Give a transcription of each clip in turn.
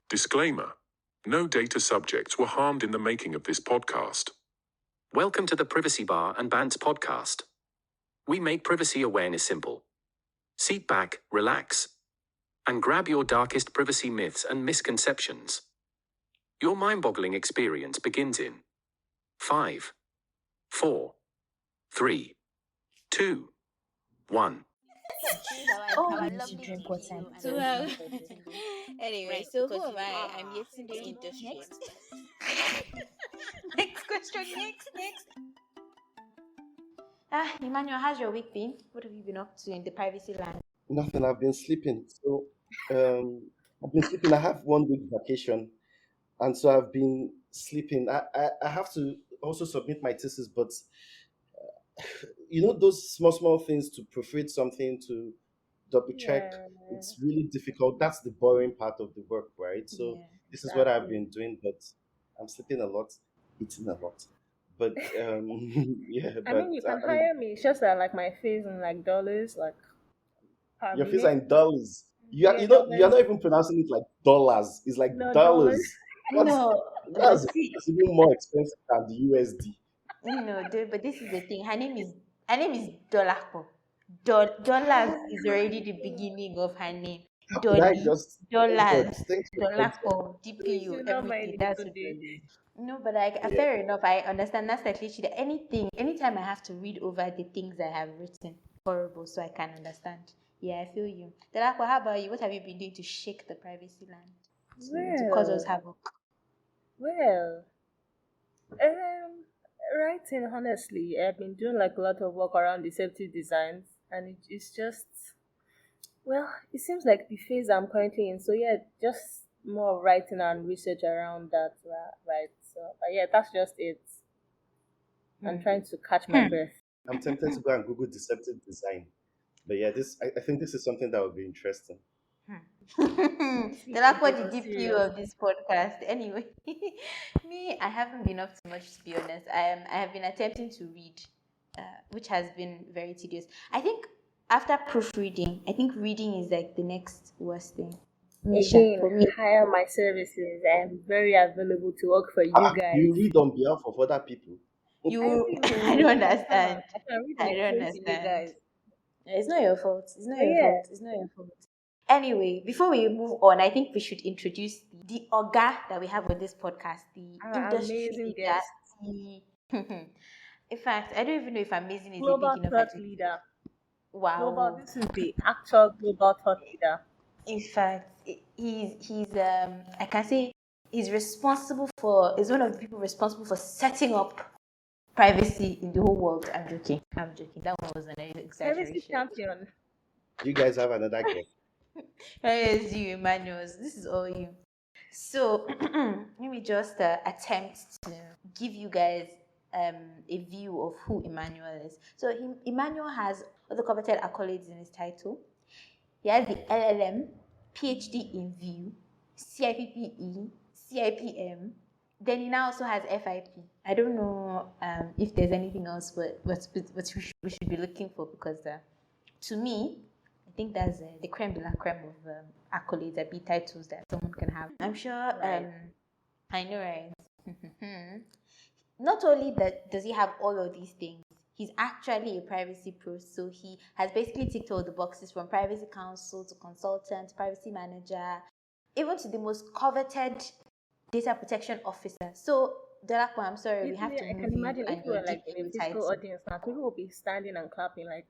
Disclaimer. No data subjects were harmed in the making of this podcast. Welcome to the Privacy Bar and Bants podcast. We make privacy awareness simple. Sit back, relax, and grab your darkest privacy myths and misconceptions. Your mind-boggling experience begins in 5, 4, 3, 2, 1. I need to drink water. Anyway, Right, so because who am you I? are. I'm Yetunde So Industry. Next question. Next. Emmanuel, how's your week been? What have you been up to in the privacy land? Nothing. I've been sleeping. I've been sleeping. I have 1 week vacation, and so I've been sleeping. I have to also submit my thesis, but those small things to proofread something, to double check. It's really difficult. That's the boring part of the work, right? So Yeah, this is what I've exactly. been doing, but I'm sleeping a lot, eating a lot. But yeah. I mean, you can hire me. It's just that like my fees in like dollars, like per Your fees are minute. in dollars. You are, Yeah, you are dollars. not even pronouncing it like dollars. It's like No dollars. dollars. That's No, but that's see, that's even more expensive than the USD. no, but this is the thing. Her name is Dolapo. Dollars is already the beginning of her name. How could I Dolly, just thank God? dollars, Thank you. Dolapo, Please DPU, do not everything. mind it That's what today. it is. No, but like Yeah. fair enough. I understand. That's like literally anytime I have to read over the things I have written, horrible, so I can understand. Yeah, I feel you. Dolapo, how about you? What have you been doing to shake the privacy land? To cause us havoc? Well, writing, honestly, I've been doing like a lot of work around deceptive designs, and it's just, well, it seems like the phase I'm currently in. So yeah, just more writing and research around that, right? So, but yeah, that's just it. I'm trying to catch my breath. I'm tempted to go and Google deceptive design. But yeah, I think this is something that would be interesting. Dolapo, the DPU Serious. of this podcast. Anyway, me, I haven't been up to much, to be honest. I have been attempting to read, which has been very tedious. I think after proofreading, I think reading is like the next worst thing. Misha, Again, for me, hire my services. I am very available to work for you Do guys. you read on behalf of other people? I don't understand. I can read I my don't face to you understand. guys. It's not your fault. It's not But your yeah. fault. It's not your fault. Anyway, before we move on, I think we should introduce the Oga that we have on this podcast, the Our industry amazing leader. guest. In fact, I don't even know if amazing is a Global big enough thought adjective. leader. Wow. Global, this is the actual global thought leader. In fact, he's I can say he's is one of the people responsible for setting up privacy in the whole world. I'm joking. That one was an Privacy exaggeration. champion. You guys have another guest. Yes, you, Emmanuel. This is all you. So let me just attempt to give you guys a view of who Emmanuel is. So Emmanuel has all the coveted accolades in his title. He has the LLM, PhD in View, CIPPE, CIPM. Then he now also has FIP. I don't know if there's anything else what we should be looking for, because to me, I think that's the creme de la creme of accolades and B titles that someone can have. I'm sure. Right. I know, right? Not only that does he have all of these things, he's actually a privacy pro. So he has basically ticked all the boxes, from privacy counsel to consultant, privacy manager, even to the most coveted data protection officer. So Dolapo, I'm sorry, we have to I move can you imagine and if we your were like in a DPU physical title. audience now, people will be standing and clapping like,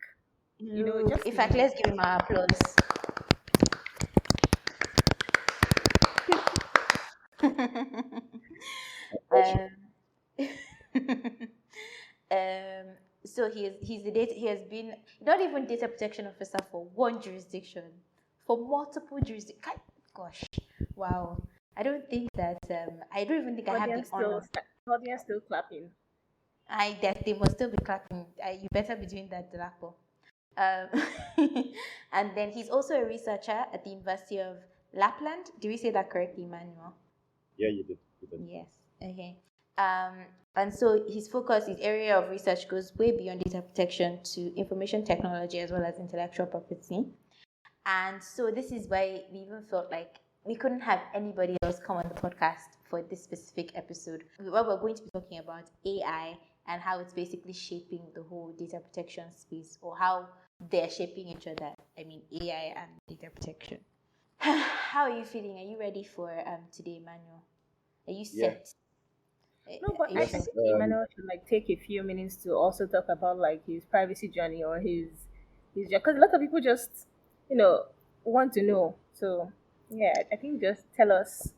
Look, just in fact, let's give him our applause. So he has been not even data protection officer for one jurisdiction, for multiple jurisdictions. Gosh, wow! I don't think that I don't even think I have the honor. audience still clapping. That they must still be clapping. You better be doing that, Dolapo. And then he's also a researcher at the University of Lapland. Do we say that correctly, Emmanuel? Yeah, you did. Yes. Okay. And so his area of research goes way beyond data protection to information technology as well as intellectual property. And so this is why we even felt like we couldn't have anybody else come on the podcast for this specific episode. What we're going to be talking about AI and how it's basically shaping the whole data protection space, or how they're shaping each other. I mean, AI and data protection. How are you feeling? Are you ready for today, Manuel? Are you Yeah. set? No, but Are you I sure? Yes. think Emmanuel should like take a few minutes to also talk about like his privacy journey or his because a lot of people just you know want to know. So yeah, I think just tell us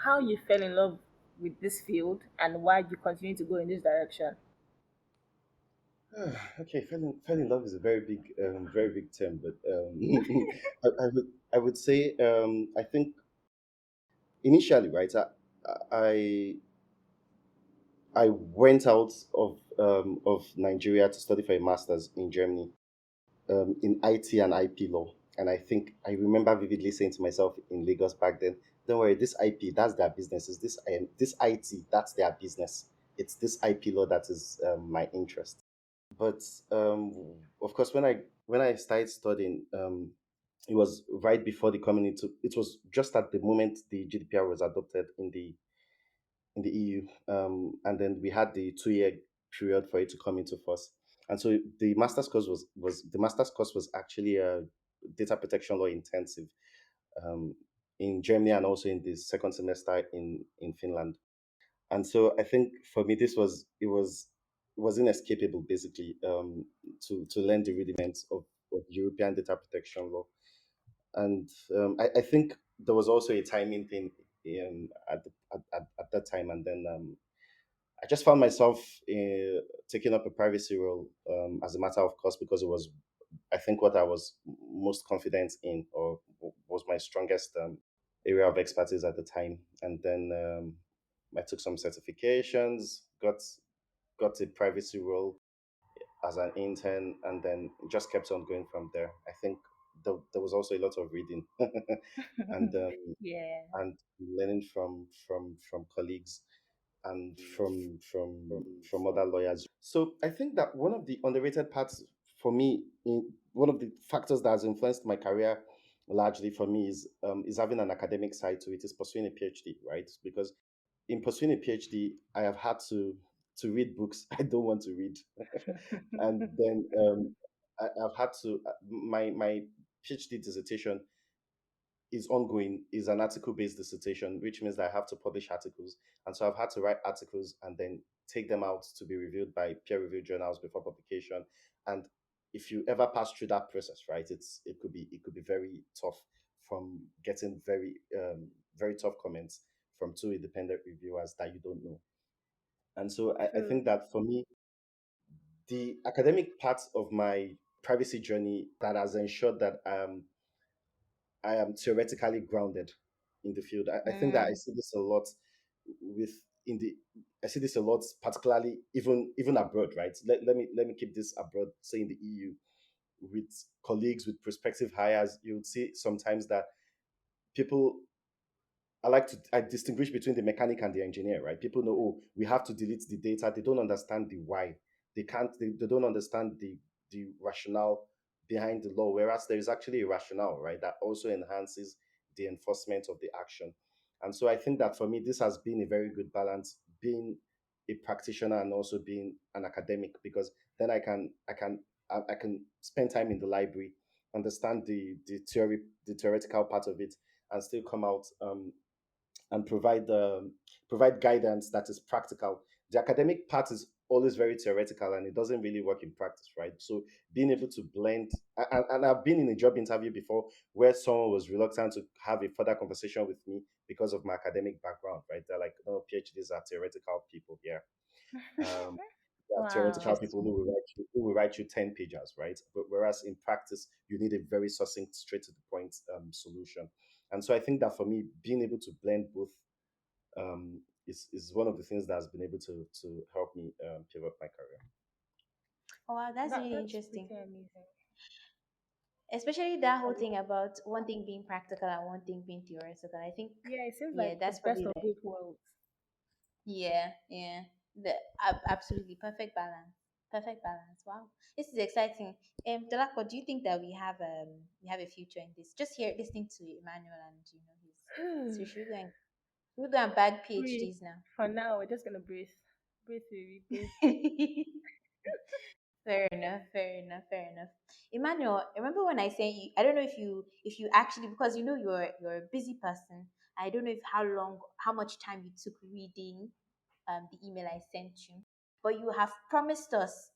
how you fell in love with this field and why you continue to go in this direction. Okay, fell in love is a very big term, but I would say I think initially, right, I I went out of Nigeria to study for a master's in Germany, in IT and IP law. And I think I remember vividly saying to myself in Lagos back then, "Don't worry, this IP, that's their business. Is this IT, that's their business. It's this IP law that is my interest." But of course, when I started studying, it was right before the community. It was just at the moment the GDPR was adopted in the EU, and then we had the 2 year period for it to come into force. And so the master's course was actually a data protection law intensive, um, in Germany, and also in the second semester in Finland. And so I think for me this was it was inescapable, basically, to learn the rudiments of European data protection law. And I think there was also a timing thing, at that time. And then I just found myself taking up a privacy role, as a matter of course, because it was, I think, what I was most confident in, or was my strongest area of expertise at the time. And then I took some certifications, got a privacy role as an intern, and then it just kept on going from there. I think there was also a lot of reading, and Yeah. learning from colleagues and from other lawyers. So I think that one of the underrated parts for me, one of the factors that has influenced my career largely for me, is having an academic side to it, is pursuing a PhD, right? Because in pursuing a PhD, I have had to read books I don't want to read, and then I've had to my PhD dissertation is ongoing, is an article based dissertation, which means that I have to publish articles. And so I've had to write articles and then take them out to be reviewed by peer reviewed journals before publication. And if you ever pass through that process, right, it could be very tough, from getting very tough comments from two independent reviewers that you don't know. And so I True. think that for me, the academic part of my privacy journey that has ensured that I am theoretically grounded in the field. I think that I Mm. see this a lot with in the I see this a lot, particularly even abroad, right? Let me keep this abroad, say in the EU, with colleagues, with prospective hires. You would see sometimes that people, I distinguish between the mechanic and the engineer, right? People know, oh, we have to delete the data. They don't understand the why. They don't understand the rationale behind the law. Whereas there is actually a rationale, right, that also enhances the enforcement of the action. And so I think that for me, this has been a very good balance, being a practitioner and also being an academic, because then I can spend time in the library, understand the theoretical part of it, and still come out, and provide guidance that is practical. The academic part is always very theoretical, and it doesn't really work in practice, right? So being able to blend, and I've been in a job interview before where someone was reluctant to have a further conversation with me because of my academic background, right? They're like, no, PhDs are theoretical people here. Um, there are theoretical Wow. people who will write you 10 pages, right? But whereas in practice, you need a very succinct, straight to the point solution. And so I think that for me, being able to blend both, is one of the things that has been able to help me pivot my career. Oh, wow, that's really That's interesting. pretty amazing. Especially that whole thing about one thing being practical and one thing being theoretical. I think, Yeah, it seems yeah, like the that's best probably of the, both worlds. yeah, yeah, the absolutely perfect balance. Perfect balance. Wow, this is exciting. Dolapo, do you think that we have a future in this? Just here listening to Emmanuel and So should we go and bag Breathe. PhDs now? For now, we're just gonna breathe. Breathe, baby, breathe. Fair enough, fair enough, fair enough. Emmanuel, remember when I sent you? I don't know if you actually, because you know you're a busy person. I don't know if how much time you took reading the email I sent you, but you have promised us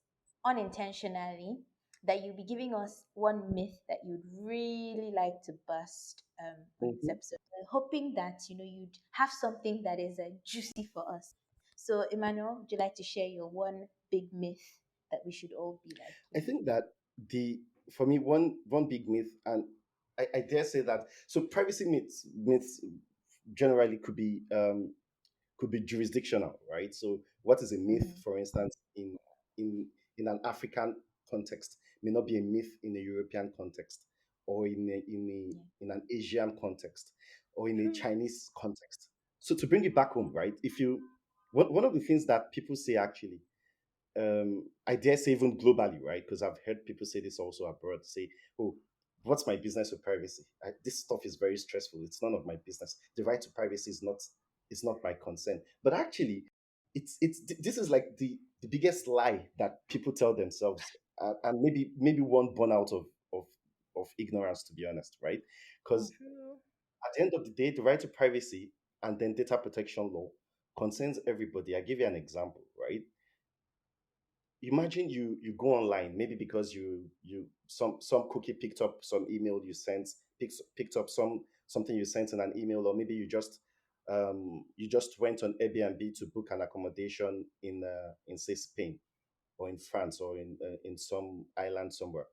unintentionally that you'll be giving us one myth that you'd really like to bust on this Mhm. episode. I'm hoping that you'd have something that is juicy for us. So, Emmanuel, would you like to share your one big myth that we should all be like I you? think that the for me one big myth, and I dare say that so privacy myths generally could be jurisdictional, right? So what is a myth, Mm-hmm. for instance, in in an African context may not be a myth in a European context, or Yeah. in an Asian context, or in a True. Chinese context. So to bring it back home, right? If you one of the things that people say actually, I dare say even globally, right? Because I've heard people say this also abroad, say, "Oh, what's my business with privacy? This stuff is very stressful. It's none of my business. The right to privacy is not my concern." But actually, this is like the biggest lie that people tell themselves, and maybe one born out of ignorance, to be honest, right? Because True. at the end of the day, the right to privacy and then data protection law concerns everybody. I give you an example, right? Imagine you go online, maybe because you some cookie picked up some email you sent, picked up something you sent in an email, or maybe you just went on Airbnb to book an accommodation in say Spain or in France or in some island somewhere,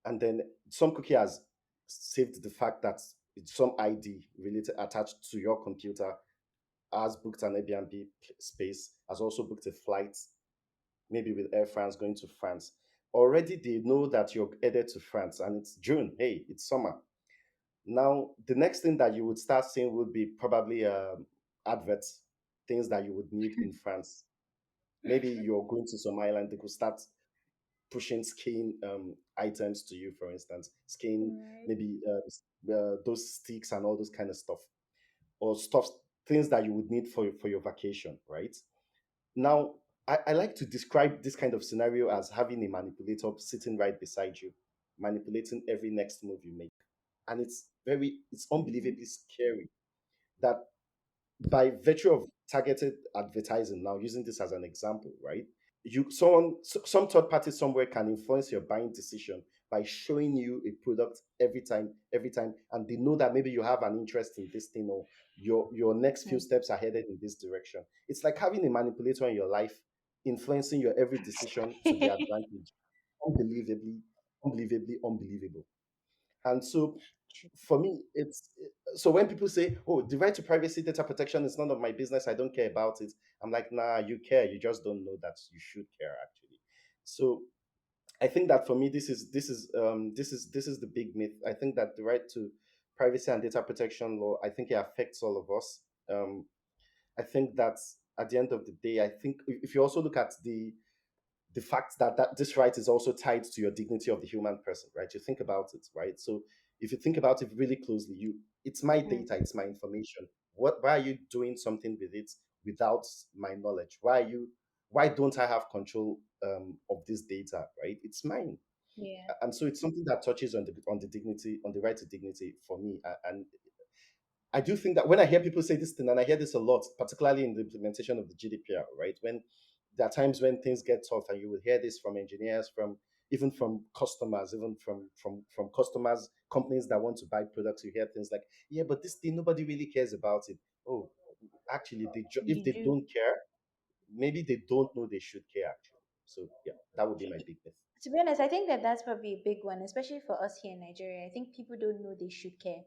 and then some cookie has saved the fact that it's some ID related attached to your computer, has booked an Airbnb space, has also booked a flight, maybe with Air France going to France. Already they know that you're headed to France and it's June. Hey, it's summer. Now, the next thing that you would start seeing would be probably adverts, things that you would need in France. Maybe you're going to some island, they could start pushing skiing items to you, for instance, skiing, Right. maybe those sticks and all those kind of stuff, or stuff, things that you would need for your vacation, right? Now, I like to describe this kind of scenario as having a manipulator sitting right beside you, manipulating every next move you make. And it's Mm-hmm. unbelievably scary that by virtue of targeted advertising, now using this as an example, right? Some third party somewhere can influence your buying decision by showing you a product every time, and they know that maybe you have an interest in this thing, or your next few steps are headed in this direction. It's like having a manipulator in your life influencing your every decision to their advantage. Unbelievably, unbelievable. And so for me, it's so when people say, "Oh, the right to privacy, data protection is none of my business. I don't care about it." I'm like, "Nah, you care. You just don't know that you should care actually." So I think that for me, this is the big myth. I think that the right to privacy and data protection law, I think it affects all of us. I think that at the end of the day, I think if you also look at the fact that this right is also tied to your dignity of the human person, right? You think about it, right? So if you think about it really closely, it's my data, it's my information. Why are you doing something with it without my knowledge? Why don't I have control of this data, right? It's mine. Yeah. And so it's something that touches on the dignity, on the right to dignity for me. And I do think that when I hear people say this thing, and I hear this a lot, particularly in the implementation of the GDPR, right? When there are times when things get tough, and you will hear this from engineers, from even from customers, even from customers, companies that want to buy products. You hear things like, "Yeah, but this thing nobody really cares about it." Oh, actually, if You they do. don't care, maybe they don't know they should care. Actually, so yeah, that would be my big myth. To be honest, I think that that's probably a big one, especially for us here in Nigeria. I think people don't know they should care.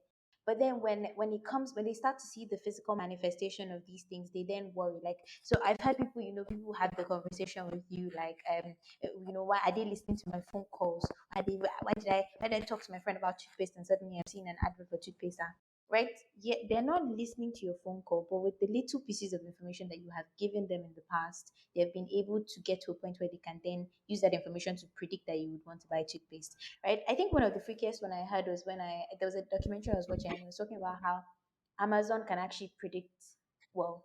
But then when they start to see the physical manifestation of these things, they then worry. Like, so I've had people, people had the conversation with you, like, why are they listening to my phone calls? Why did I talk to my friend about toothpaste and suddenly I'm seeing an advert for toothpaste? right? Yeah, they're not listening to your phone call, but with the little pieces of information that you have given them in the past, they've been able to get to a point where they can then use that information to predict that you would want to buy toothpaste, right? I think one of the freakiest one I heard was when there was a documentary I was watching, and it was talking about how Amazon can actually predict, well,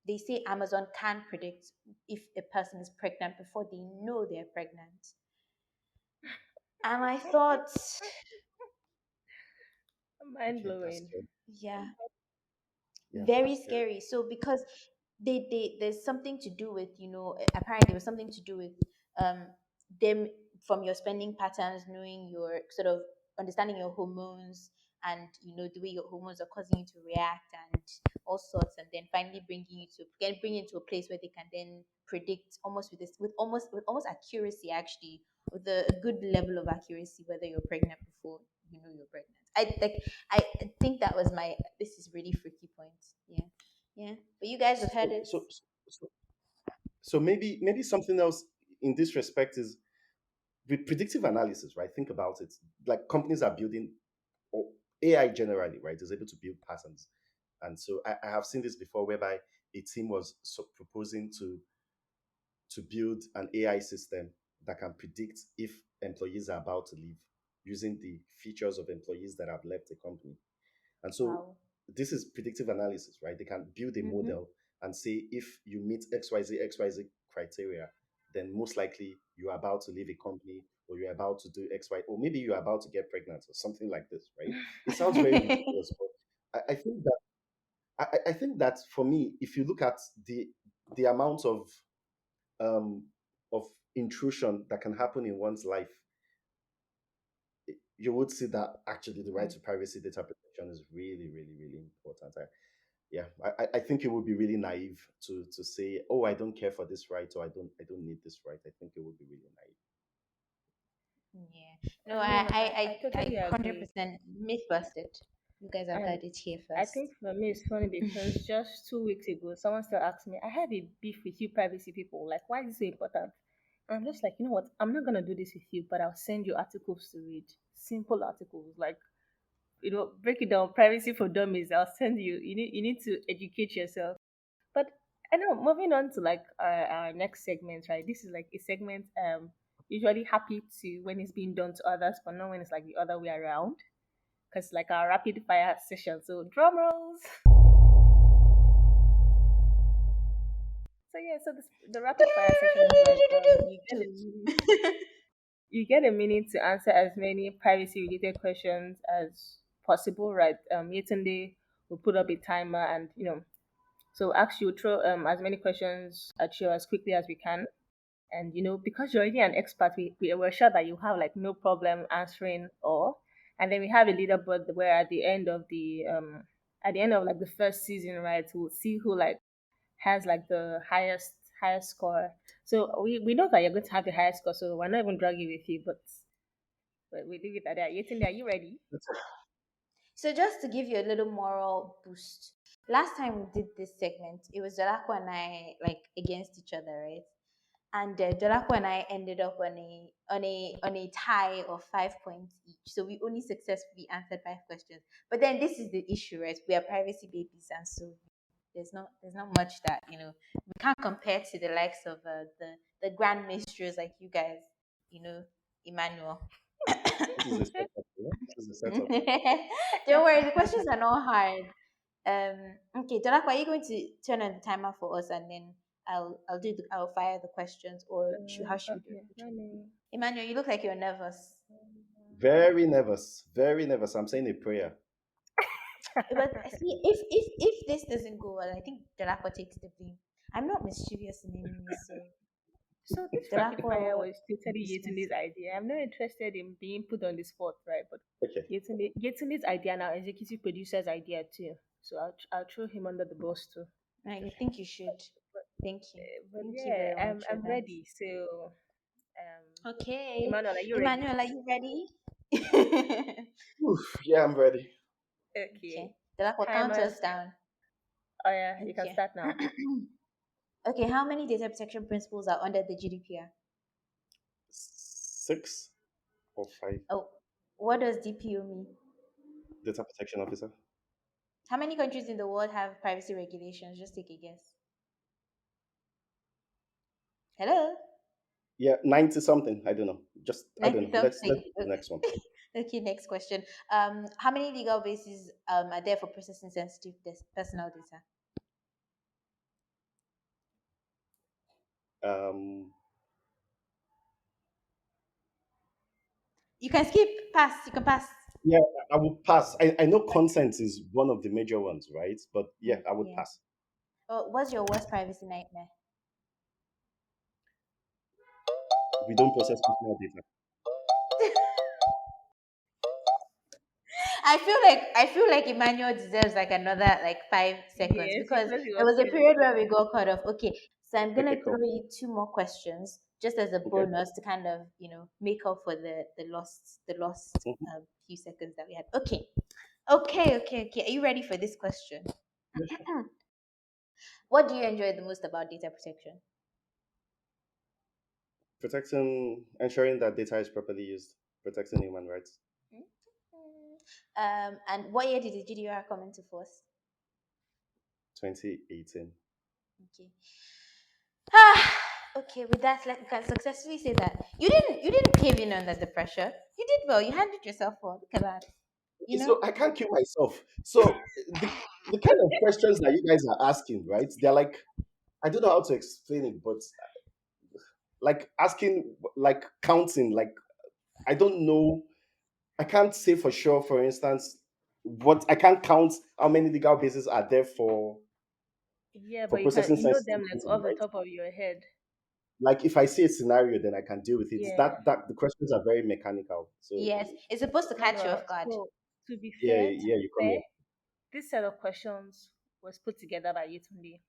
they say Amazon can predict if a person is pregnant before they know they're pregnant. And I thought, Mind Okay, that's blowing. scary. yeah, Yeah, very that's scary. scary. So because they there's something to do with, apparently there was something to do with um them, from your spending patterns, knowing your sort of understanding your hormones, and the way your hormones are causing you to react and all sorts, and then finally bring you to a place where they can then predict almost with almost accuracy, actually, with a good level of accuracy, whether you're pregnant before you know you're pregnant. I think that was my, this is really freaky point. Yeah. Yeah. But you guys have So, heard it. so, so, so maybe something else in this respect is with predictive analysis, right? Think about it. Like companies are building, or AI generally, right, is able to build patterns. And so I have seen this before, whereby a team was proposing to build an AI system that can predict if employees are about to leave using the features of employees that have left the company. And so Wow. this is predictive analysis, right? They can build a Mm-hmm. model and say if you meet XYZ criteria, then most likely you are about to leave a company, or you're about to do XY, or maybe you're about to get pregnant or something like this, right? It sounds very ridiculous, but I think that for me, if you look at the amount um, of intrusion that can happen in one's life, you would see that actually the right to privacy data protection is really, really, really important. Yeah, I think it would be really naive to say, oh, I don't care for this right, or I don't need this right. I think it would be really naive. Yeah. No, I I mean, I I I, I totally agree. 100% myth busted. You guys have And heard it here I first. think for me it's funny because just 2 weeks ago, someone still asked me, I have a beef with you privacy people. Like, why is this so important? And I'm just like, you know what? I'm not gonna do this with you, but I'll send you articles to read. Simple articles. Like, break it down. Privacy for dummies. I'll send you. You need to educate yourself. But I know, moving on to like our next segment, right? This is like a segment usually happy to when it's being done to others, but not when it's like the other way around. Because like our rapid fire session. So drum rolls. So yeah, so the rapid fire session is like you get a minute to answer as many privacy related questions as possible, right? Yetunde will put up a timer, and so actually we'll throw as many questions at you as quickly as we can. And because you're already an expert, we're sure that you have like no problem answering all. And then we have a leaderboard where at the end of like the first season, right, we'll see who like has like the highest score. So we know that you're going to have the highest score, so we're not even dragging with you, but we leave it at that. Yetunde, are you ready? That's it. So just to give you a little moral boost, last time we did this segment, it was Dolapo and I like against each other, right? And Dolapo and I ended up on a tie of 5 points each. So we only successfully answered 5 questions. But then this is the issue, right? We are privacy babies, and so there's not much that we can't compare to the likes of the grand mistress like you guys, Emmanuel. This is a setup. Yeah? This is a setup. Don't worry, the questions are not hard. Okay, Dolakwa, are you going to turn on the timer for us, and then I'll fire the questions, or how should we do Okay, it? let me. Emmanuel, you look like you're nervous. Very nervous. Very nervous. I'm saying a prayer. But see, if this doesn't go well, I think Dolakwa takes the blame. I'm not mischievous in any way, so So this rapid fire Dolakwa was totally dismiss. Yetunde's idea. I'm not interested in being put on the spot, right? But Okay. Yetunde's idea and our executive producer's idea too. So I'll throw him under the bus too. I think you should. Thank you. But Thank you yeah, very I'm much for I'm that. ready. So um, Okay, Emmanuel, are you ready? Emmanuel, are you ready? Oof, yeah, I'm ready. Okay. Okay, Dolakwa, count Timers. us down. Oh yeah, you can Okay. start now. Okay, how many data protection principles are under the GDPR? 6 or 5. Oh, what does DPO mean? Data protection officer. How many countries in the world have privacy regulations? Just take a guess. Hello? Yeah, 90 something. I don't know. Just I don't 90 know. Let's something. do the Okay. next one. Okay, next question. How many legal bases are there for processing sensitive personal data? Um, You can skip, pass, you can pass. yeah, I would pass. I know consent is one of the major ones, right? But yeah, Mm, I would yeah. pass. Oh, what's your worst privacy nightmare? We don't process personal data. I feel like Emmanuel deserves like another like 5 seconds Yes, because because he there was was a telling period me. where we got cut off. Okay, so I'm gonna Okay, throw cool. you two more questions just as a Okay. bonus to kind of make up for the lost Mhm. few seconds that we had. Okay. Are you ready for this question? Yeah, sure. What do you enjoy the most about data protection? Protecting, ensuring that data is properly used, protecting human rights. And what year did the GDPR come into force? 2018. Okay. Ah, okay. With that, like, we can successfully say that you didn't cave in under the pressure. You did well. You handled yourself well. Look at that. You know. So I can't kill myself. So the kind of questions that you guys are asking, right? They're like, I don't know how to explain it, but like asking, like counting, like I don't know. I can't say for sure. For instance, what I can't count how many legal bases are there Yeah, for but you can processing you know sensitive them like data, off the right? top of your head. Like if I see a scenario, then I can deal with it. Yeah. That the questions are very mechanical. So Yes, it's supposed to catch you Manuel, off guard. so to be yeah, fair, yeah, you come here. this set of questions was put together by Yetunde.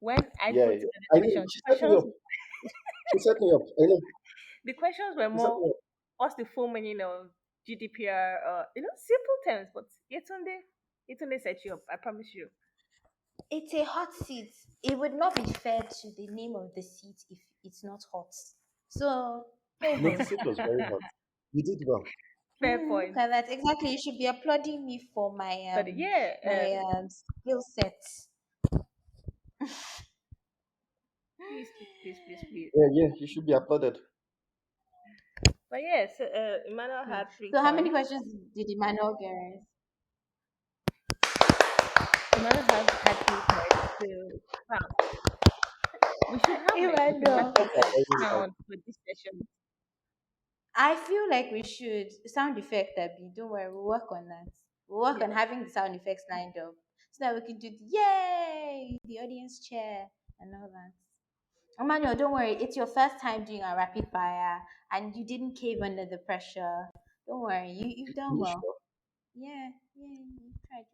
When I Yeah, put yeah. together I the know. questions, She set me up. She set me up. I know. the questions were She set more me up. what's the full meaning of GDPR, simple terms, but Yetunde set you up, I promise you. It's a hot seat. It would not be fair to the name of the seat if it's not hot. So, hey No, the ho. seat was very hot. You did well. Fair Look point. at that. Exactly. You should be applauding me for my But yeah, skill set. please. Yeah, yeah. You should be applauded. But yes, Emmanuel Hmm. had three So, how many points. questions did Emmanuel get? Emmanuel had 3 points. So wow, we should have like a Emmanuel. dramatic Points are very high. sound for this session. I feel like we should sound effect Abby. Don't worry, we'll work on that. We'll work on Yes. having the sound effects lined up so that we can do the yay, the audience chair, and all that. Emmanuel, don't worry, it's your first time doing a rapid fire and you didn't cave under the pressure. Don't worry, you've done You well. sure? Yeah, you tried.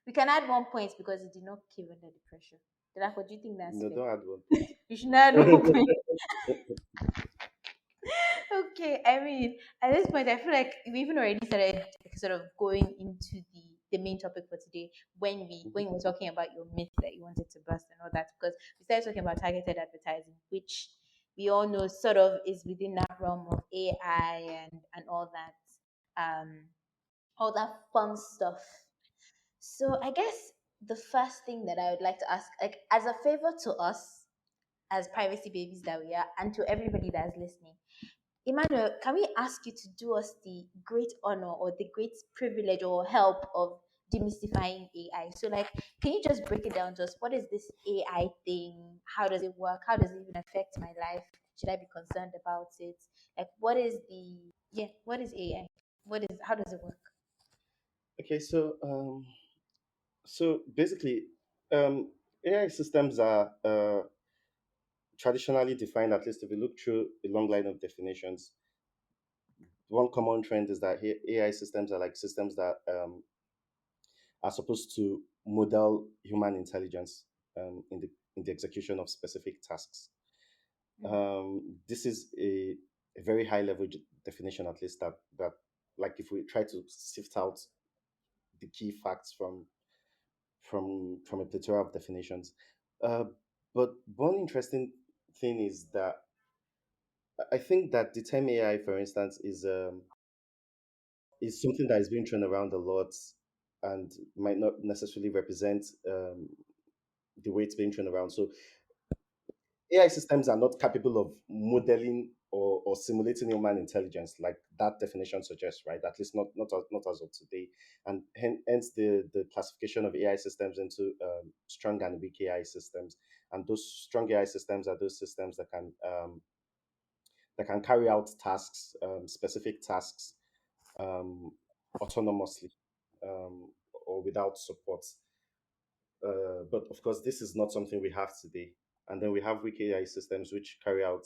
We can add 1 point because you did not cave under the pressure. Dolapo, do you think that's No, fair? don't add 1 point. You should not add 1 point. Okay, I mean, at this point, I feel like we even already started sort of going into the main topic for today when we were talking about your myth that you wanted to bust and all that, because we started talking about targeted advertising, which we all know sort of is within that realm of AI and all that fun stuff. So I guess the first thing that I would like to ask, like as a favor to us as privacy babies that we are, and to everybody that's listening, Emmanuel, can we ask you to do us the great honor or the great privilege or help of demystifying AI? So, like, can you just break it down to us? What is this AI thing? How does it work? How does it even affect my life? Should I be concerned about it? Like, what is AI? How does it work? Okay, so basically, AI systems are traditionally defined. At least if you look through a long line of definitions, one common trend is that AI systems are like systems that are supposed to model human intelligence in the execution of specific tasks. Mm, This is a very high level definition, at least that like if we try to sift out the key facts from a plethora of definitions. Uh, but one interesting thing is that I think that the term AI, for instance, is something that is being thrown around a lot. and might not necessarily represent the way it's being thrown around. So AI systems are not capable of modeling or simulating human intelligence, like that definition suggests, right? At least not as of today, and hence the classification of AI systems into strong and weak AI systems. And those strong AI systems are those systems that can carry out tasks, specific tasks, um, autonomously, um, or without support. But of course, this is not something we have today. And then we have weak AI systems which carry out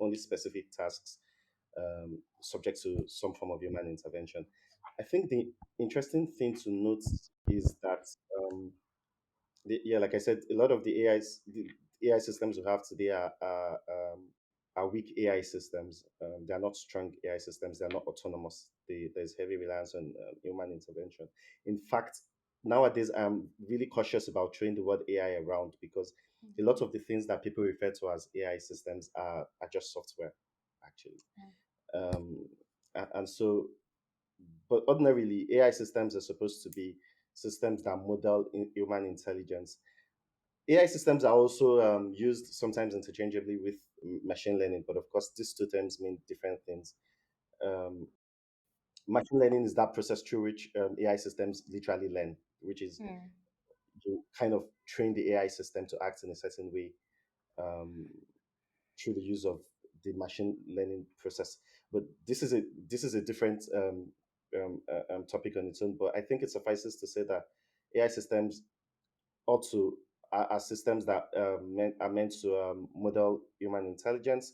only specific tasks, subject to some form of human intervention. I think the interesting thing to note is that, yeah, like I said, a lot of the AI systems we have today are weak AI systems. They are not strong AI systems. They are not autonomous. There's heavy reliance on human intervention. In fact, nowadays I'm really cautious about throwing the word AI around because a lot of the things that people refer to as AI systems are just software, actually. Um, and so, but ordinarily, AI systems are supposed to be systems that model human intelligence. AI systems are also used sometimes interchangeably with machine learning, but of course, these two terms mean different things. Um, Machine learning is that process through which AI systems literally learn, which is Hmm. you kind of train the AI system to act in a certain way um, through the use of the machine learning process. But this is a different topic on its own. But I think it suffices to say that AI systems also are systems that are meant to model human intelligence,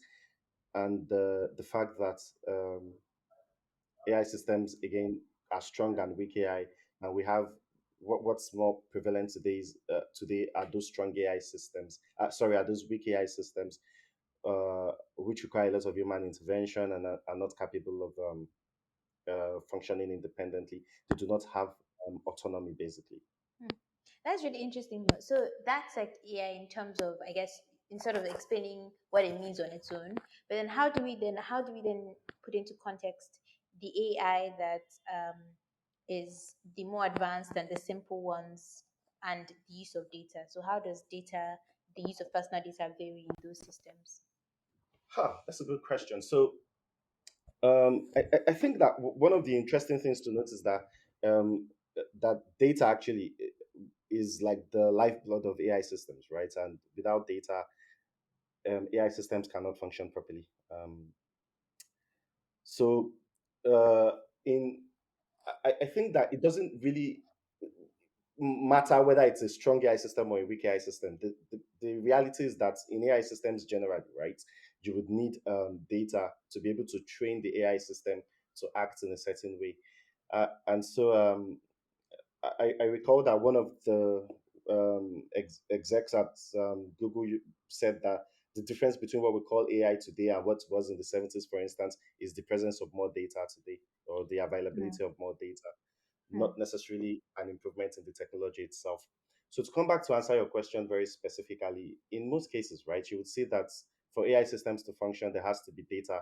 and the fact that AI systems again are strong and weak AI, and we have what's more prevalent today are those strong AI systems. Sorry, are those weak AI systems, which require a lot of human intervention and are not capable of functioning independently. They do not have autonomy, basically. Hmm. That's really interesting. So that's like AI in terms of, I guess, in sort of explaining what it means on its own. But then how do we then put into context the AI that is the more advanced than the simple ones and the use of data? So how does the use of personal data vary in those systems? That's a good question. So I think that one of the interesting things to note is that that data actually is like the lifeblood of AI systems, right? And without data, AI systems cannot function properly. So uh, in I think that it doesn't really matter whether it's a strong AI system or a weak AI system. The reality is that in AI systems generally, right, you would need data to be able to train the AI system to act in a certain way. And so I recall that one of the execs at said that the difference between what we call AI today and what was in the 70s, for instance, is the presence of more data today or the Hmm. availability of more data, Hmm. not necessarily an improvement in the technology itself. So to come back to answer your question very specifically, in most cases, right, you would see that for AI systems to function, there has to be data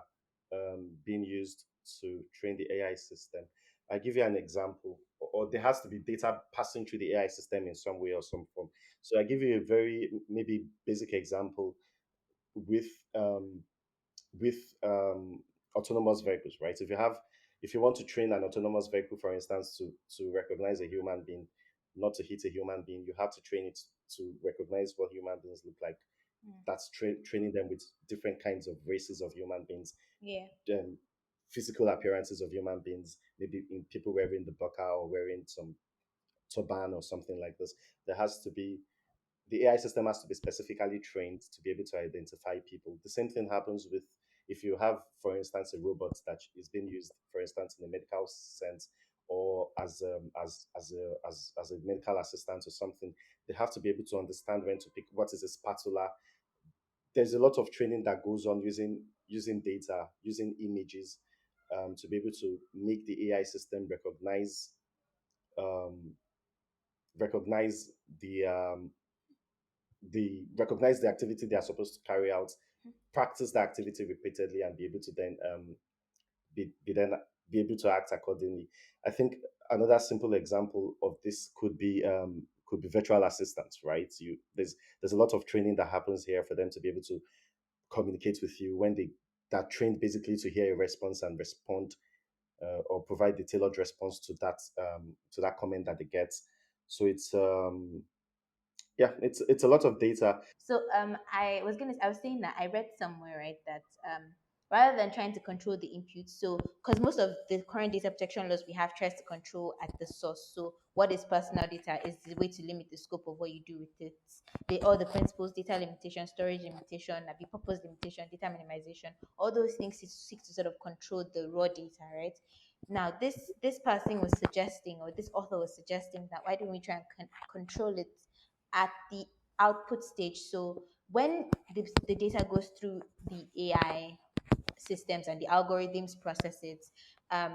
being used to train the AI system. I give you an example, or there has to be data passing through the AI system in some way or some form. So I give you a very maybe basic example with um, with autonomous vehicles, right? If you want to train an autonomous vehicle, for instance, to recognize a human being, not to hit a human being, you have to train it to recognize what human beings look like. Hmm. That's training them with different kinds of races of human beings, Yeah. um, physical appearances of human beings, maybe in people wearing the burqa or wearing some turban or something like this. There has to be the AI system has to be specifically trained to be able to identify people. The same thing happens with if you have, for instance, a robot that is being used, for instance, in a medical sense or as a medical assistant or something. They have to be able to understand when to pick what is a spatula. There's a lot of training that goes on using data, using images, to be able to make the AI system um, recognize the recognize the activity they are supposed to carry out, practice the activity repeatedly, and be able to then be able to act accordingly. I think Another simple example of this could be virtual assistants, right? There's a lot of training that happens here for them to be able to communicate with you when they that trained basically to hear a response and respond, or provide the tailored response to that comment that they get. So it's a lot of data. So I was saying that I read somewhere, right, that rather than trying to control the input, so because most of the current data protection laws we have tries to control at the source. So what is personal data is the way to limit the scope of what you do with it. All the principles, data limitation, storage limitation, purpose limitation, data minimization, all those things seek to sort of control the raw data, right? Now this person was suggesting, or this author was suggesting, that why don't we try and control it at the output stage. So when the data goes through the AI systems and the algorithms process it, um,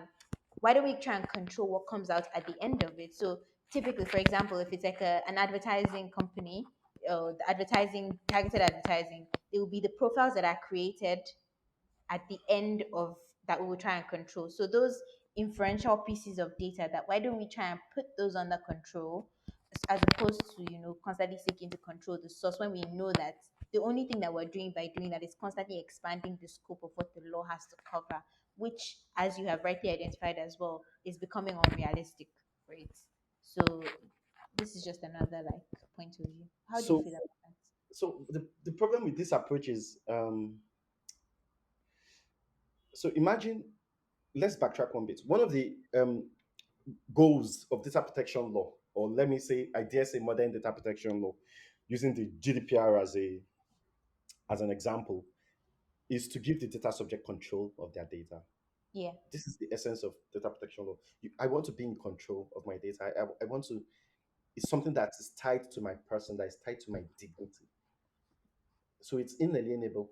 why don't we try and control what comes out at the end of it? So typically, for example, if it's like an advertising company, or the advertising, targeted advertising, it will be the profiles that are created at the end of that we will try and control. So those inferential pieces of data, that why don't we try and put those under control, as opposed to constantly seeking to control the source, when we know that the only thing that we're doing by doing that is constantly expanding the scope of what the law has to cover, which, as you have rightly identified as well, is becoming unrealistic, right? So this is just another like point of view. How do you So feel about that? the problem with this approach is, so imagine, let's backtrack one bit. One of the goals of data protection law, or let me say, I dare say, modern data protection law, using the GDPR as an example, is to give the data subject control of their data. Yeah. This is the essence of data protection law. I want to be in control of my data. I want to. It's something that is tied to my person, that is tied to my dignity. So it's inalienable.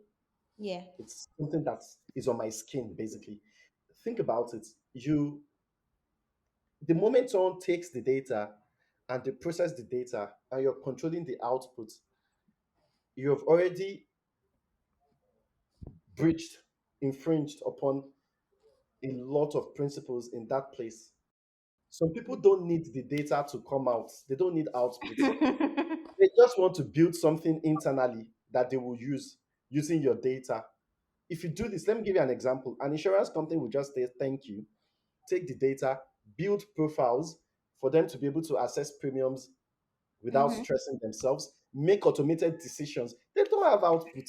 Yeah. It's something that is on my skin, basically. Think about it. The moment someone takes the data and they process the data and you're controlling the output, you have already breached, infringed upon a lot of principles in that place. Some people don't need the data to come out, they don't need output. They just want to build something internally that they will use using your data. If you do this, let me give you an example. An insurance company will just say, thank you, take the data, build profiles for them to be able to assess premiums without Mm-hmm. stressing themselves, make automated decisions. They don't have output.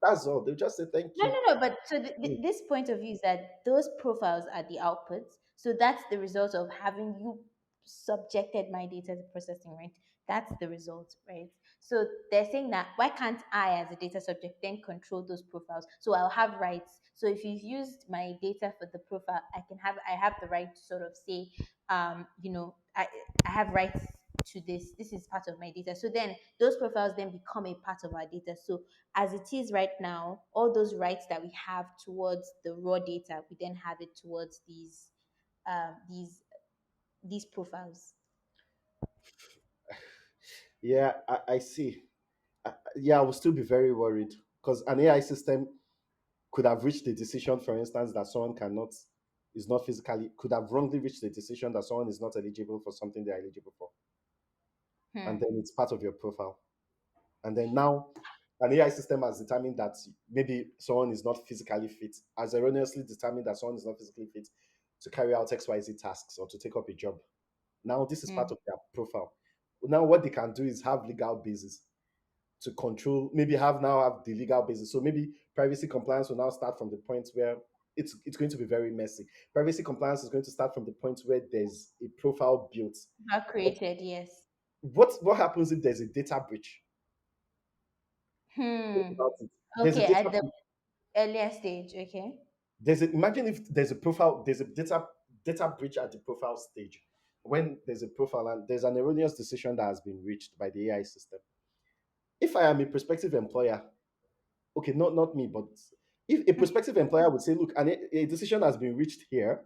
That's all. They'll just say, thank No, you. no, no. But so Mm. this point of view is that those profiles are the outputs. So that's the result of having you subjected my data to processing, right? That's the result, right? So they're saying that why can't I, as a data subject, then control those profiles? So I'll have rights. So if you've used my data for the profile, I have the right to sort of say, I have rights to this. This is part of my data. So then those profiles then become a part of our data. So as it is right now, all those rights that we have towards the raw data, we then have it towards um, these these profiles. Yeah, I see. Yeah, I will still be very worried because an AI system could have reached the decision, for instance, that someone cannot is not physically could have wrongly reached the decision that someone is not eligible for something they're eligible for, and Hmm. then it's part of your profile. And then now, an AI system has determined that maybe someone is not physically fit, has erroneously determined that someone is not physically fit to carry out XYZ tasks or to take up a job. Now, this is part Hmm. of their profile. Now, what they can do is have legal basis to control, maybe have the legal basis. So maybe privacy compliance will now start from the point where it's going to be very messy. Privacy compliance is going to start from the point where there's a profile built. Have But created, yes. what happens if there's a data breach? Think Hmm. about it. There's a Okay, data at the earlier stage. Okay. imagine if there's a profile, there's a data breach at the profile stage. When there's a profile and there's an erroneous decision that has been reached by the AI system. If I am a prospective employer, okay, not me, but if a prospective employer would say, look, a decision has been reached here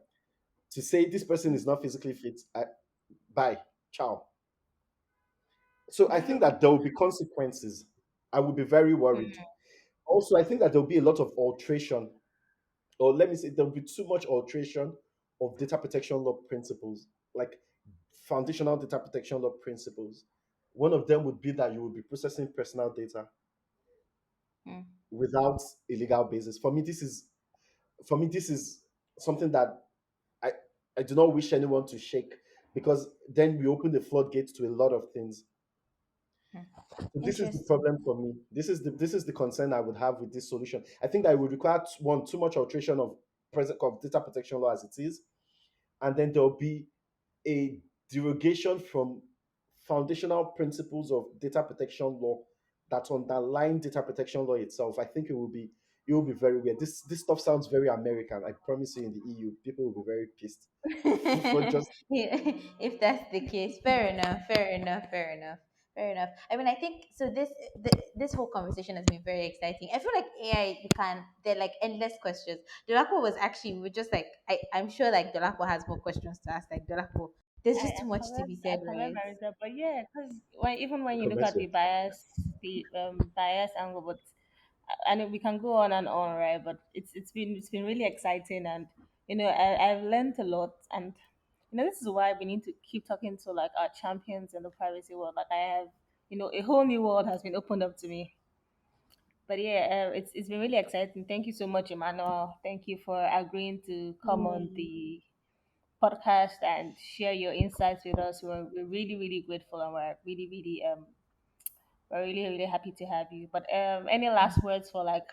to say this person is not physically fit, bye, ciao. So I think that there will be consequences. I will be very worried. Also, I think that there will be a lot of alteration, or let me say, there will be too much alteration of data protection law principles. like foundational data protection law principles. One of them would be that you will be processing personal data Mm. without a legal basis. For me this is something that I I do not wish anyone to shake, because then we open the floodgates to a lot of things. Mm. So this is the Interesting. problem for me. This is the concern I would have with this solution. I think that it would require one too much alteration of present of data protection law as it is, and then there'll be a derogation from foundational principles of data protection law that underline data protection law itself. I think it will be very weird. This stuff sounds very American. I promise you, in the EU, people will be very pissed. But just Yeah, if that's the case, fair enough, fair enough, fair enough, fair enough. I mean, I think so. This whole conversation has been very exciting. I feel like AI, you can they're like endless questions. Dolapo was actually we were just like I'm sure like Dolapo has more questions to ask. Like Dolapo, there's just too much to be I said, comment right? Marisa, but yeah, because even when you look at converse. the bias angle, but and we can go on and on, right? But it's been really exciting, and I've learned a lot, and this is why we need to keep talking to like our champions in the privacy world. Like I have, a whole new world has been opened up to me. But yeah, it's been really exciting. Thank you so much, Emmanuel. Thank you for agreeing to come on Mm. the podcast and share your insights with us. We're really, really grateful, and we're really, really happy to have you. But any last words for like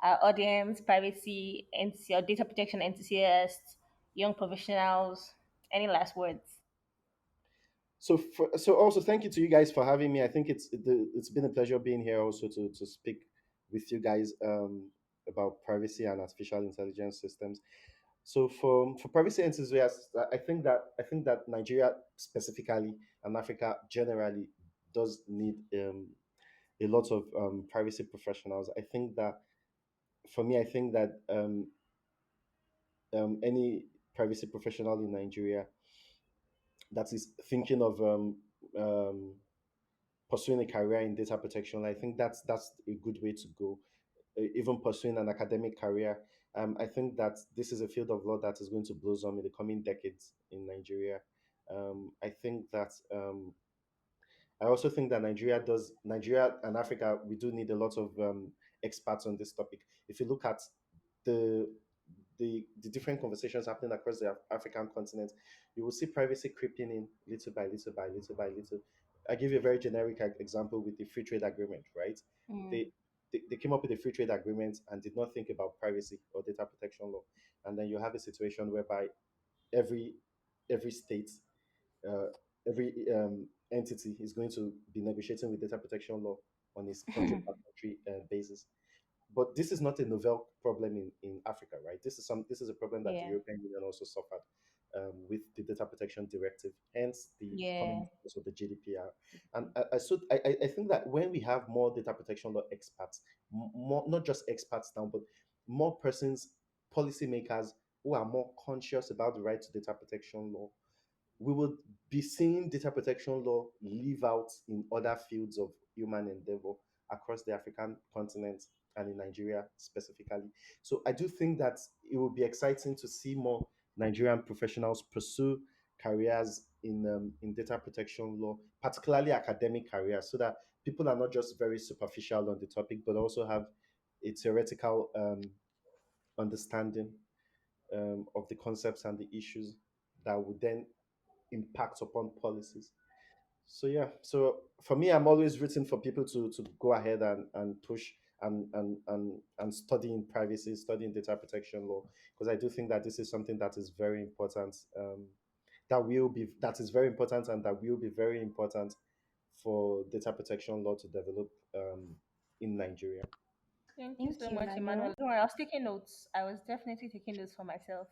our audience, privacy, NC, or data protection enthusiasts, young professionals? Any last words? So also thank you to you guys for having me. I think it's been a pleasure being here also to speak with you guys about privacy and artificial intelligence systems. So for privacy enthusiasts, I think that Nigeria specifically and Africa generally does need a lot of privacy professionals. I think that for me, I think that any privacy professional in Nigeria that is thinking of pursuing a career in data protection, I think that's a good way to go. Even pursuing an academic career, I think that this is a field of law that is going to blossom in the coming decades in Nigeria. I think that I also think that Nigeria and Africa, we do need a lot of experts on this topic. If you look at the the different conversations happening across the African continent, you will see privacy creeping in little by little by little by little. I give you a very generic example with the free trade agreement, right? Mm. They, they came up with a free trade agreement and did not think about privacy or data protection law, and then you have a situation whereby every every state, uh, every entity is going to be negotiating with data protection law on a country by country basis. But this is not a novel problem in Africa, right? This is a problem that the Yeah, European Union also suffered with the data protection directive, hence the yeah, coming of the GDPR. And I think that when we have more data protection law experts, more not just experts now, but more persons, policymakers who are more conscious about the right to data protection law, we would be seeing data protection law live out in other fields of human endeavor across the African continent and in Nigeria specifically. So I do think that it would be exciting to see more Nigerian professionals pursue careers in data protection law, particularly academic careers, so that people are not just very superficial on the topic, but also have a theoretical understanding of the concepts and the issues that would then impact upon policies. So yeah, so for me, I'm always rooting for people to go ahead and push and study in privacy, study in data protection law, because I do think that this is something that is very important. That is very important and that will be very important for data protection law to develop in Nigeria. Thank you thank so you, much, Emmanuel. Emmanuel. Don't worry, I was taking notes. I was definitely taking notes for myself.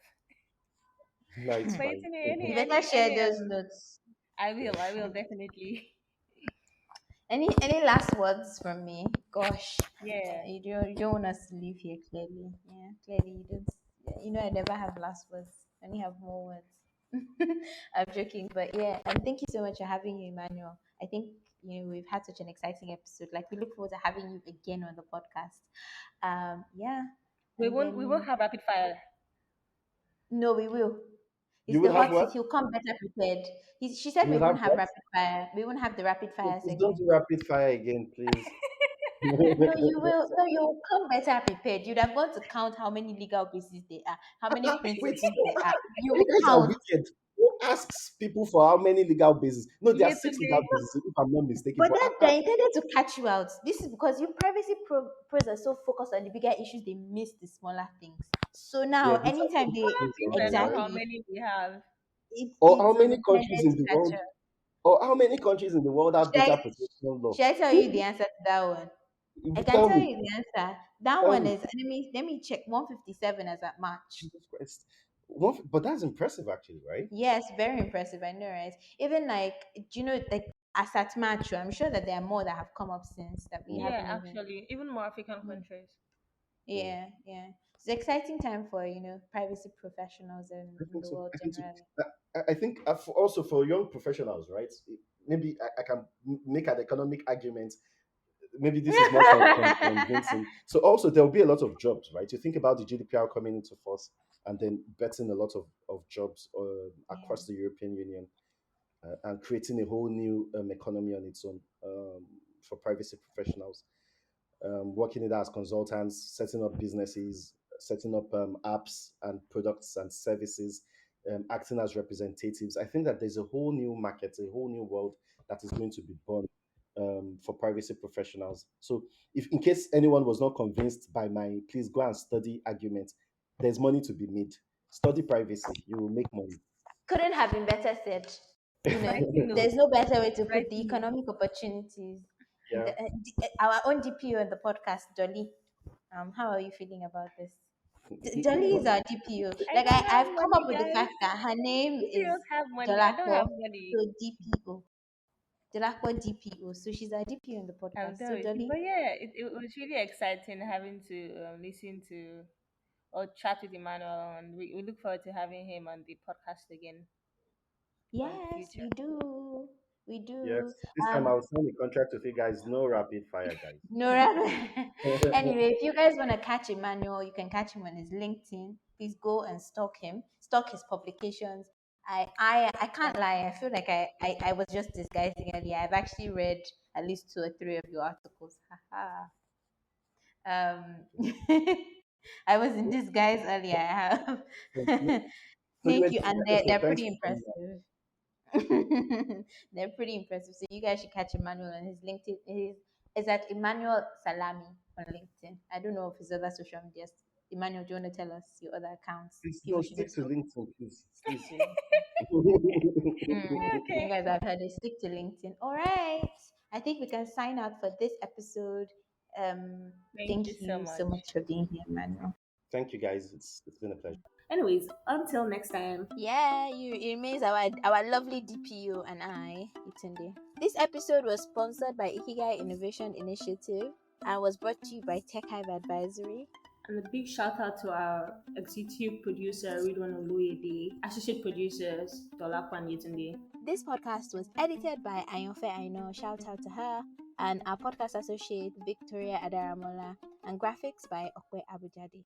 No, it's But it's fine. You better share those notes. I will definitely. Any last words from me? Gosh, Yeah. you don't want us to leave here clearly. Yeah, clearly you don't. You know I never have last words. I only have more words. I'm joking, but yeah. And thank you so much for having you, Emmanuel. I think we've had such an exciting episode. Like we look forward to having you again on the podcast. Yeah, and We won't then have rapid fire. no, we will. It's You would the have hot seat. what? He'll come better prepared. She said You we would have won't have what? rapid fire. We won't have the rapid No, fire please don't segment. do rapid fire again, please. No, you will. No, you'll come better prepared. You'd have gone to count how many legal bases there are, how many Wait, principles there are. You you will guys are count. wicked. Who asks people for how many legal bases? No, there are Yet six legal today. bases, if I'm not mistaken. But But that they're intended to catch you out. This is because you pros are so focused on the bigger issues, they miss the smaller things. So yeah, now, these are anytime they Smaller things are not right? how exactly, many we have. Or it how was many countries intended in to the catch world? you. Or how many countries in the world have Should I, data protection law? should I tell you the answer to that one? I You can tell tell me. you the answer. That Tell one me. is let me check 157 as at March. Jesus Christ. But that's impressive, actually, right? Yes, very impressive. I know, right? Even like, do you know, like as at March, I'm sure that there are more that have come up since that we Mm, Yeah, haven't even. actually, even more African Mm. countries. mm. Yeah, yeah. It's an exciting time for privacy professionals I in think the so. world I think so. generally. I think also for young professionals, right? Maybe I can make an economic argument. Maybe this is more convincing. So also there will be a lot of jobs, right? You think about the GDPR coming into force and then betting a lot of jobs Yeah, across the European Union and creating a whole new economy on its own for privacy professionals. Working it as consultants, setting up businesses, setting up apps and products and services, acting as representatives. I think that there's a whole new market, a whole new world that is going to be born for privacy professionals. So, if in case anyone was not convinced by my, please go and study argument. There's money to be made. Study privacy, you will make money. couldn't have been better said. Exciting There's news. no better way to put the Exciting news. economic opportunities. Yeah, Our own DPO on the podcast, Dolly. How are you feeling about this? Dolly is our DPO. I Like don't have I've come up money, with the guys. fact that her name is DPOs have money. I don't have Dolapo, money. so DPO. Dolapo DPO. So she's our DPO on the I'm podcast. done So with you. Dolly, But yeah, it was really exciting having to listen to or chat with Emmanuel, and we look forward to having him on the podcast again in the yes, we future. do. We do. yes. This time Um, I'll sign a contract with you guys. No rapid fire, guys. Nora. Anyway, if you guys want to catch Emmanuel, you can catch him on his LinkedIn. Please go and stalk him, stalk his publications. I can't lie. I feel like I was just disguising earlier. I've actually read at least two or three of your articles. Haha. I was in disguise earlier. I have. So you were Thank you, doing and that, they're so they're thanks pretty for coming. impressive. They're pretty impressive. So you guys should catch Emmanuel on his LinkedIn. Is at Emmanuel Salami on LinkedIn. I don't know if his other social medias. Emmanuel, do you want to tell us your other accounts? Please, no, People shouldn't stick to stalk. LinkedIn, please. Stick Please. to LinkedIn. You Okay. guys have heard it. Stick to LinkedIn. All right. I think we can sign out for this episode. Thank you Thank so you so much. much for being here, Emmanuel. Thank you, guys. It's been a pleasure. Anyways, until next time. Yeah, you it remains our lovely DPO and I, Yetunde. This episode was sponsored by Ikigai Innovation Initiative and was brought to you by Tech Hive Advisory. And a big shout out to our executive producer, Ridwan Oluyede, associate producers, Dolapo and Yetunde. This podcast was edited by Ayonfe Aino, shout out to her, and our podcast associate Victoria Adaramola, and graphics by Okwe Abujade.